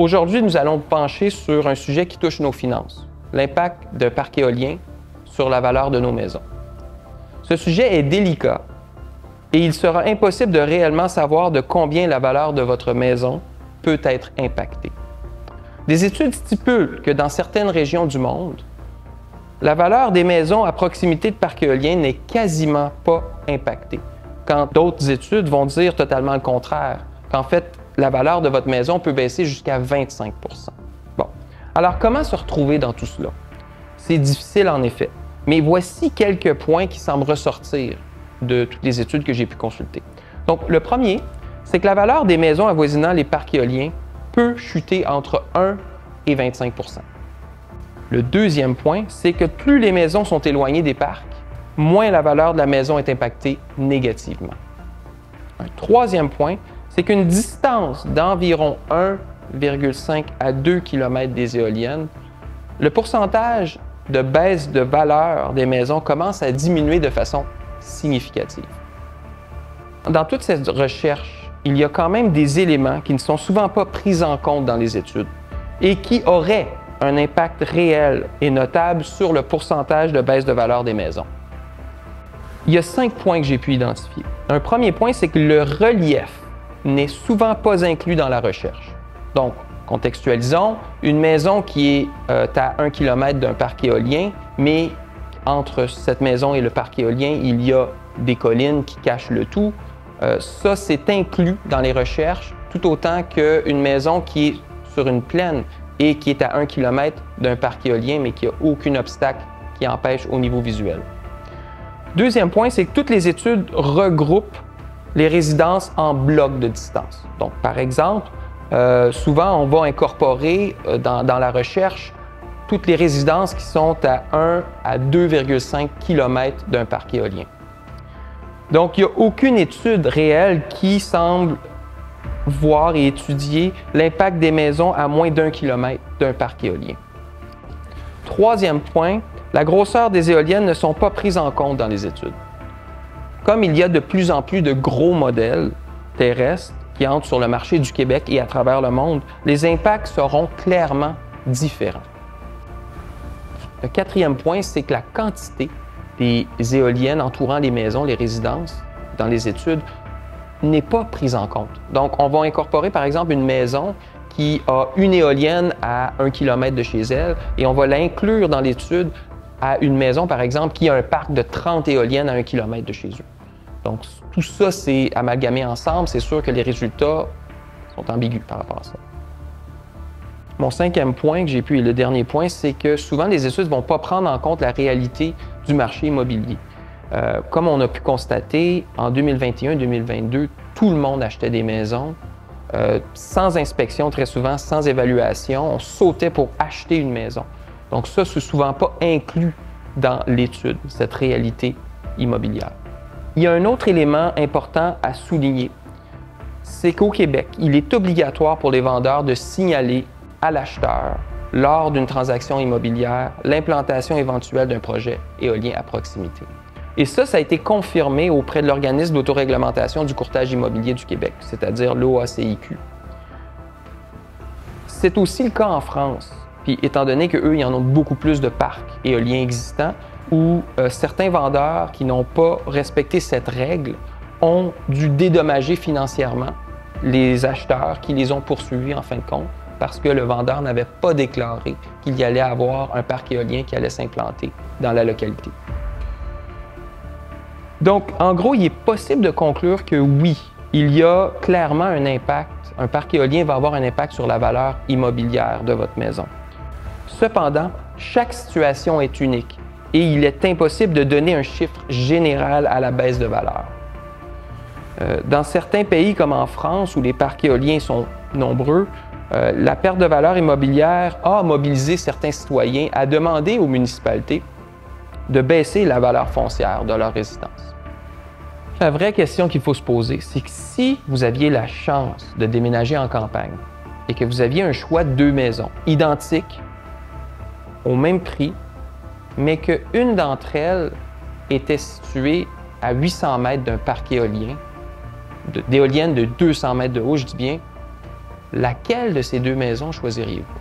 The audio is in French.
Aujourd'hui, nous allons pencher sur un sujet qui touche nos finances, l'impact d'un parc éolien sur la valeur de nos maisons. Ce sujet est délicat et il sera impossible de réellement savoir de combien la valeur de votre maison peut être impactée. Des études stipulent que dans certaines régions du monde, la valeur des maisons à proximité de parcs éoliens n'est quasiment pas impactée, quand d'autres études vont dire totalement le contraire, qu'en fait, la valeur de votre maison peut baisser jusqu'à 25 %. Bon, alors comment se retrouver dans tout cela? C'est difficile en effet, mais voici quelques points qui semblent ressortir de toutes les études que j'ai pu consulter. Donc, le premier, c'est que la valeur des maisons avoisinant les parcs éoliens peut chuter entre 1 et 25 %. Le deuxième point, c'est que plus les maisons sont éloignées des parcs, moins la valeur de la maison est impactée négativement. Un troisième point, c'est qu'une distance d'environ 1,5 à 2 km des éoliennes, le pourcentage de baisse de valeur des maisons commence à diminuer de façon significative. Dans toute cette recherche, il y a quand même des éléments qui ne sont souvent pas pris en compte dans les études et qui auraient un impact réel et notable sur le pourcentage de baisse de valeur des maisons. Il y a 5 points que j'ai pu identifier. Un premier point, c'est que le relief n'est souvent pas inclus dans la recherche. Donc, contextualisons, une maison qui est à 1 km d'un parc éolien, mais entre cette maison et le parc éolien, il y a des collines qui cachent le tout. Ça, c'est inclus dans les recherches, tout autant qu'une maison qui est sur une plaine et qui est à 1 km d'un parc éolien, mais qui n'a aucun obstacle qui empêche au niveau visuel. Deuxième point, c'est que toutes les études regroupent les résidences en blocs de distance. Donc, par exemple, souvent, on va incorporer dans la recherche toutes les résidences qui sont à 1 à 2,5 km d'un parc éolien. Donc, il n'y a aucune étude réelle qui semble voir et étudier l'impact des maisons à moins d'1 km d'un parc éolien. Troisième point, la grosseur des éoliennes ne sont pas prises en compte dans les études. Comme il y a de plus en plus de gros modèles terrestres qui entrent sur le marché du Québec et à travers le monde, les impacts seront clairement différents. Le quatrième point, c'est que la quantité des éoliennes entourant les maisons, les résidences, dans les études, n'est pas prise en compte. Donc, on va incorporer, par exemple, une maison qui a une éolienne à 1 km de chez elle et on va l'inclure dans l'étude à une maison, par exemple, qui a un parc de 30 éoliennes à 1 km de chez eux. Donc, tout ça, c'est amalgamé ensemble. C'est sûr que les résultats sont ambigus par rapport à ça. Mon cinquième point que j'ai pu, et le dernier point, c'est que souvent, les études ne vont pas prendre en compte la réalité du marché immobilier. Comme on a pu constater, en 2021-2022, tout le monde achetait des maisons sans inspection, très souvent, sans évaluation. On sautait pour acheter une maison. Donc ça, c'est souvent pas inclus dans l'étude, cette réalité immobilière. Il y a un autre élément important à souligner, c'est qu'au Québec, il est obligatoire pour les vendeurs de signaler à l'acheteur, lors d'une transaction immobilière, l'implantation éventuelle d'un projet éolien à proximité. Et ça a été confirmé auprès de l'organisme d'autoréglementation du courtage immobilier du Québec, c'est-à-dire l'OACIQ. C'est aussi le cas en France, puis étant donné qu'eux, ils en ont beaucoup plus de parcs éoliens existants, où certains vendeurs qui n'ont pas respecté cette règle ont dû dédommager financièrement les acheteurs qui les ont poursuivis en fin de compte, parce que le vendeur n'avait pas déclaré qu'il y allait avoir un parc éolien qui allait s'implanter dans la localité. Donc, en gros, il est possible de conclure que oui, il y a clairement un impact. Un parc éolien va avoir un impact sur la valeur immobilière de votre maison. Cependant, chaque situation est unique et il est impossible de donner un chiffre général à la baisse de valeur. Dans certains pays comme en France, où les parcs éoliens sont nombreux, la perte de valeur immobilière a mobilisé certains citoyens à demander aux municipalités de baisser la valeur foncière de leur résidence. La vraie question qu'il faut se poser, c'est que si vous aviez la chance de déménager en campagne et que vous aviez un choix de 2 maisons identiques, au même prix, mais qu'une d'entre elles était située à 800 mètres d'un parc éolien, d'éoliennes de 200 mètres de haut, je dis bien, laquelle de ces deux maisons choisiriez-vous?